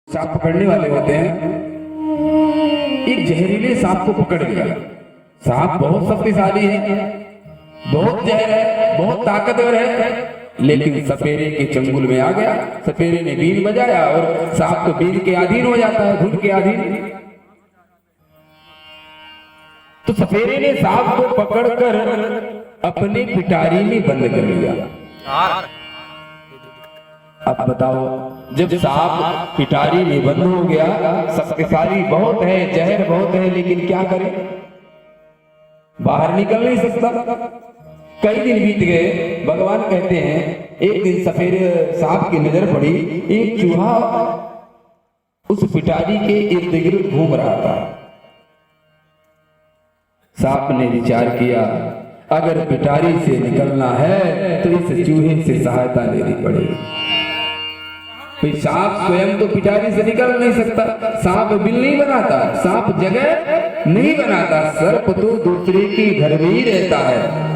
सांप पकड़ने वाले होते हैं। एक जहरीले सांप को पकड़ लिया। सांप बहुत शक्तिशाली है, बहुत जहर है, बहुत ताकतवर है, लेकिन सपेरे के चंगुल में आ गया। सपेरे ने बीन बजाया और सांप तो बीन के अधीन हो जाता है, धुन के अधीन। तो सपेरे ने सांप को पकड़कर अपने पिटारी में बंद कर लिया। अब बताओ, जब सांप पिटारी में बंद हो गया, शक्तिशाली बहुत है, जहर बहुत है, लेकिन क्या करे, बाहर निकल नहीं सकता। कई दिन बीत गए। भगवान कहते हैं एक दिन सपेरे सांप की नजर पड़ी, एक चूहा उस पिटारी के इर्द गिर्द घूम रहा था। सांप ने विचार किया, अगर पिटारी से निकलना है तो इस चूहे से सहायता लेनी पड़ेगी। सांप स्वयं तो पिटारी से निकल नहीं सकता, सांप बिल नहीं बनाता, सांप जगह नहीं बनाता, सर्प तो दूसरे के घर में ही रहता है।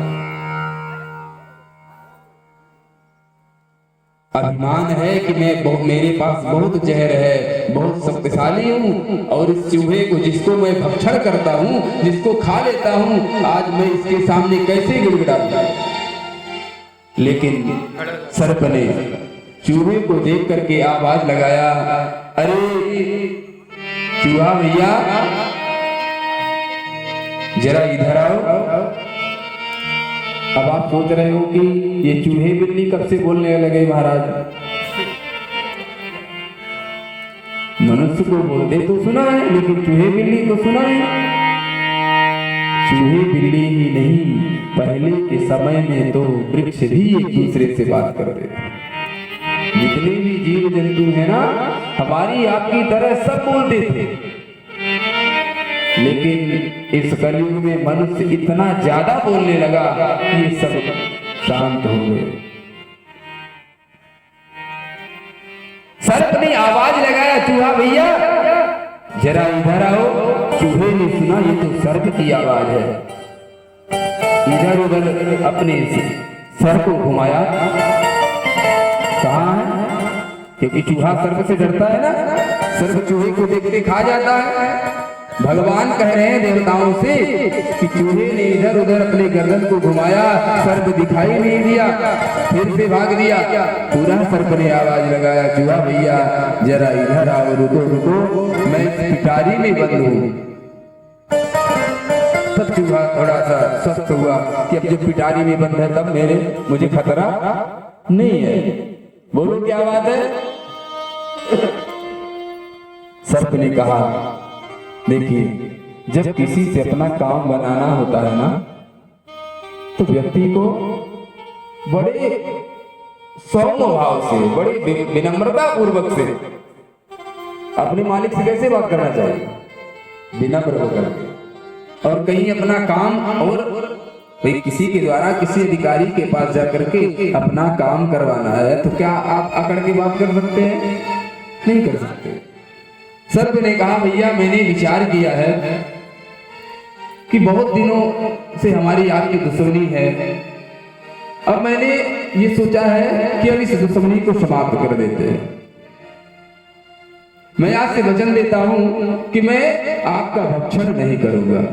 अभिमान है कि मेरे पास बहुत जहर है, बहुत शक्तिशाली हूं, और इस चूहे को जिसको मैं भक्षण करता हूं, जिसको खा लेता हूं, आज मैं इसके सामने कैसे गिड़गिड़ाऊं। लेकिन सर्प ने चूहे को देख करके आवाज लगाया, अरे चूहा भैया जरा इधर आओ। अब आप सोच रहे हो कि ये चूहे बिल्ली कब से बोलने लगे महाराज। मनुष्य को बोलते तो सुना है, लेकिन चूहे बिल्ली तो सुना है। चूहे बिल्ली ही नहीं, पहले के समय में तो वृक्ष भी एक दूसरे से बात करते थे। जितने भी जीव जंतु है ना, हमारी आपकी तरह सब बोलते थे, लेकिन इस कलयुग में मनुष्य इतना ज्यादा बोलने लगा कि ये सब शांत हो गए। सर्प ने आवाज लगाया, चूहा भैया जरा इधर आओ। चूहे ने सुना ये तो सर्प की आवाज है। इधर उधर अपने सर को घुमाया, कहाँ है, क्योंकि चूहा सर्प से डरता है ना, सर्प चूहे को देखते खा जाता है। भगवान कह रहे हैं देवताओं से कि चूहे ने इधर उधर अपने गर्दन को घुमाया, सर्प दिखाई नहीं दिया, फिर से भाग दिया। पूरा सर्प ने आवाज लगाया, चूहा भैया जरा इधर आओ, रुको रुको, मैं पिटारी में बंद हूं। तब चूहा थोड़ा सा स्वस्थ हुआ कि अब जब पिटारी में बंद है तब मुझे खतरा नहीं है। बोलो क्या बात है। सर्प ने कहा, देखिए जब किसी से अपना काम बनाना होता है ना, तो व्यक्ति को बड़े सौम्य भाव से, बड़े विनम्रता पूर्वक से अपने मालिक से कैसे बात करना चाहिए, विनम्र होकर। और कहीं अपना काम और किसी के द्वारा किसी अधिकारी के पास जाकर के अपना काम करवाना है, तो क्या आप अकड़ के बात कर सकते हैं? नहीं कर सकते। सर्प ने कहा, भैया मैंने विचार किया है कि बहुत दिनों से हमारी आपकी दुश्मनी है। अब मैंने ये सोचा है कि अब इस दुश्मनी को समाप्त कर देते हैं। मैं आज से वचन देता हूं कि मैं आपका भक्षण नहीं करूंगा।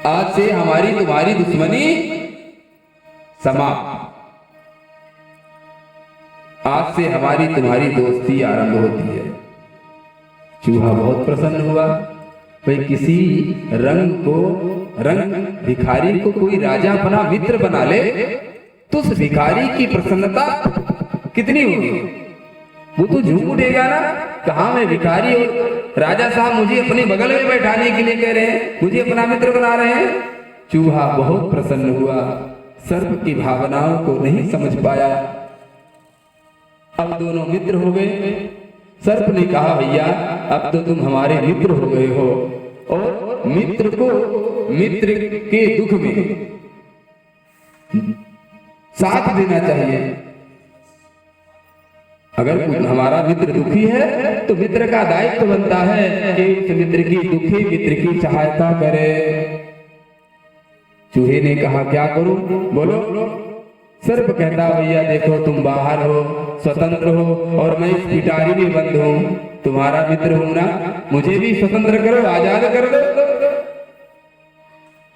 आज से हमारी तुम्हारी दुश्मनी समाप्त। आज से हमारी तुम्हारी दोस्ती आरंभ होती है। चूहा बहुत प्रसन्न हुआ। भाई किसी रंग भिखारी को कोई राजा अपना मित्र बना ले तो उस भिखारी की प्रसन्नता कितनी होगी। वो तो झूम उठेगा ना, कहा मैं भिखारी और राजा साहब मुझे अपने बगल में बैठाने के लिए कह रहे हैं, मुझे अपना मित्र बना रहे हैं। चूहा बहुत प्रसन्न हुआ, सर्प की भावनाओं को नहीं समझ पाया। अब दोनों मित्र हो गए। सर्प ने कहा, भैया अब तो तुम हमारे मित्र हो गए हो, और मित्र को मित्र के दुख में साथ देना चाहिए। अगर हमारा मित्र दुखी है तो मित्र का दायित्व बनता है कि उस मित्र की दुखी मित्र की सहायता करे। चूहे ने कहा, क्या करूं, बोलो। सर्प कहता भैया देखो तुम बाहर हो, स्वतंत्र हो, और मैं इस पिटारी में बंद हूँ, तुम्हारा मित्र हूं ना, मुझे भी स्वतंत्र करो, आजाद कर दो।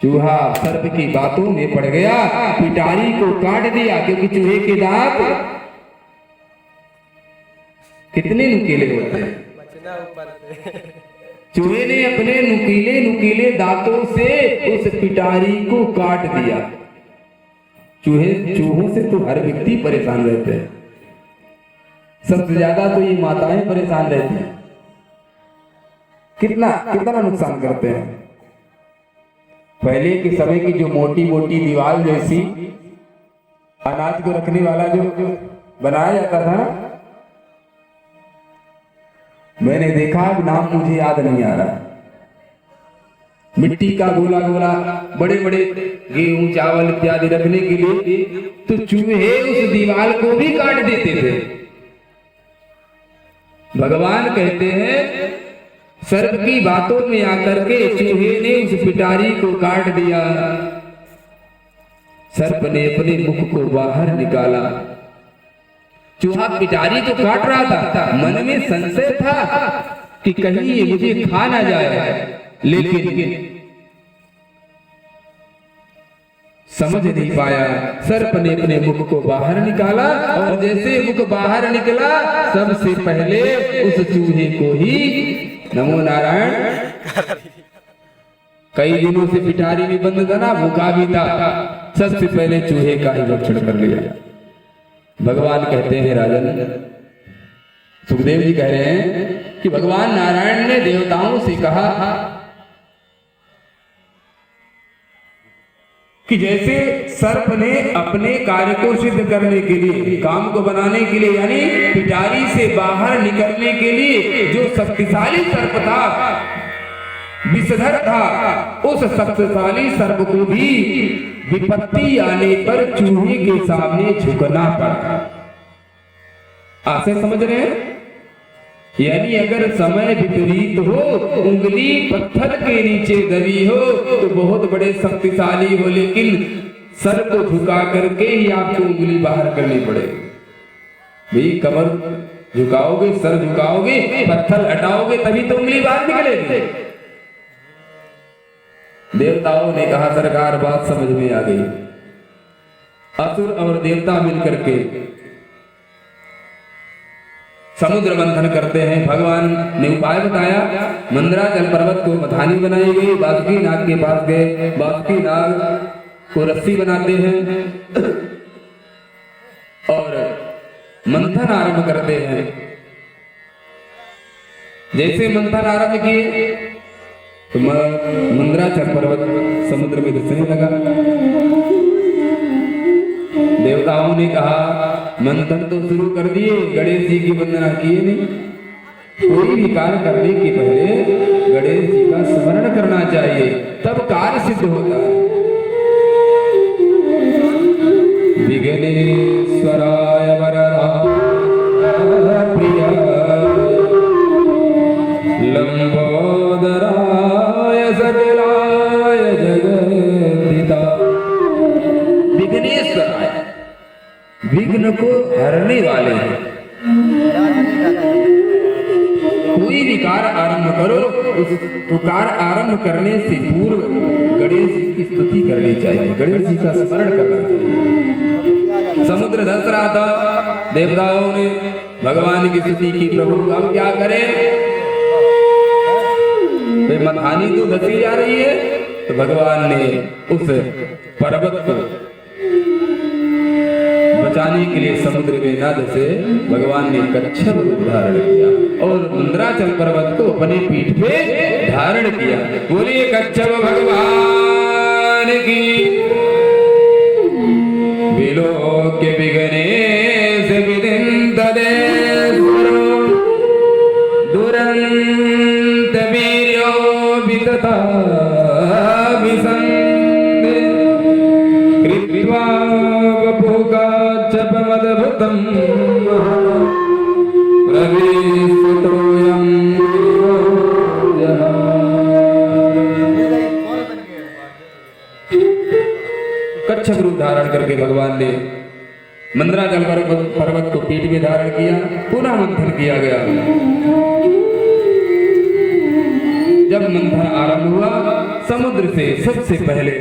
चूहा सर्प की बातों में पड़ गया, पिटारी को काट दिया, क्योंकि चूहे के दांत कितने नुकीले होते हैं। चूहे ने अपने नुकीले नुकीले दांतों से उस पिटारी को काट दिया। चूहों से तो हर व्यक्ति परेशान रहते हैं, सबसे ज्यादा तो ये माताएं परेशान रहती हैं। कितना कितना नुकसान करते हैं। पहले के समय की जो मोटी मोटी दीवार जैसी अनाज को रखने वाला जो बनाया जाता था, मैंने देखा, नाम मुझे याद नहीं आ रहा, मिट्टी का गोला गोला बड़े बड़े गेहूं चावल इत्यादि रखने के लिए, तो चूहे उस दीवार को भी काट देते थे। भगवान कहते हैं सर्प की बातों में आकर के चूहे ने उस पिटारी को काट दिया। सर्प ने अपने मुख को बाहर निकाला। चूहा पिटारी तो काट रहा था, मन में संशय था कि कहीं ये मुझे खा ना जाए, लेकिन समझ नहीं पाया। सर्प ने अपने मुख को बाहर निकाला, और जैसे मुख बाहर निकला, सबसे पहले उस चूहे को ही नमो नारायण, कई दिनों से पिटारी में बंद था ना, भूखा भी था, सबसे पहले चूहे का ही भक्षण कर लिया। भगवान कहते हैं राजन, सुखदेव जी कह रहे हैं कि भगवान नारायण ने देवताओं से कहा कि जैसे सर्प ने अपने कार्य को सिद्ध करने के लिए, काम को बनाने के लिए, यानी पिटारी से बाहर निकलने के लिए जो शक्तिशाली सर्प था, विषधर था, उस शक्तिशाली सर्प को भी विपत्ति आने पर चूहे के सामने झुकना पड़ा। आशय समझ रहे हैं? यानी अगर समय विपरीत हो, उंगली पत्थर के नीचे दबी हो, तो बहुत बड़े शक्तिशाली हो, लेकिन सर को झुका करके ही आपको उंगली बाहर करनी पड़ेगी। भाई कमर झुकाओगे, सर झुकाओगे, पत्थर हटाओगे, तभी तो उंगली बाहर निकलेगी। देवताओं ने कहा सरकार बात समझ में आ गई। असुर और देवता मिलकर के समुद्र मंथन करते हैं। भगवान ने उपाय बताया, मंदराचल पर्वत को मथानी बनाई गई, बासुकी नाग के पास गए, बासुकी नाग को रस्सी बनाते हैं और मंथन आरंभ करते हैं। जैसे मंथन आरंभ किए तो मंदराचल पर्वत समुद्र में धंसने लगा। देवताओं ने कहा मंथन तो शुरू कर दिए, गणेश जी की वंदना किए नहीं। कोई भी कार्य करने के पहले गणेश जी का स्मरण करना चाहिए, तब कार्य सिद्ध होता है। विघ्नेश्वराय वरदाय प्रियाय लंबोदराय सकलाय जगद्धिताय। विघ्नेश्वराय, विघ्न को हरने वाले हैं। कोई भी कार्य आरंभ करो, तो कार्य आरंभ करने से पूर्व गणेश जी की स्तुति करनी चाहिए, गणेश जी का स्मरण करना चाहिए। समुद्र धंस रहा था, देवताओं ने भगवान की स्तुति की, प्रभु हम क्या करें, मथानी तो धसी जा रही है। तो भगवान ने उस पर्वत को बचाने के लिए समुद्र में न धसे, भगवान ने कच्छप रूप धारण किया और मंदराचल पर्वत को अपनी पीठ पे धारण किया। बोलिए कच्छप भगवान की। विलोक्य विघ्नेश विदिन्ददेश्वरो दुरन्त वीर्यो वितता विसन्धे कृत्वा वपुकाच्छपमद्भुतं प्रविष्टोऽयं कच्छप रूप धारण करके भगवान ने मंदराचल पर्वत को पीठ में धारण किया, पुनः मंथन किया गया। जब मंथन आरंभ हुआ, समुद्र से सबसे पहले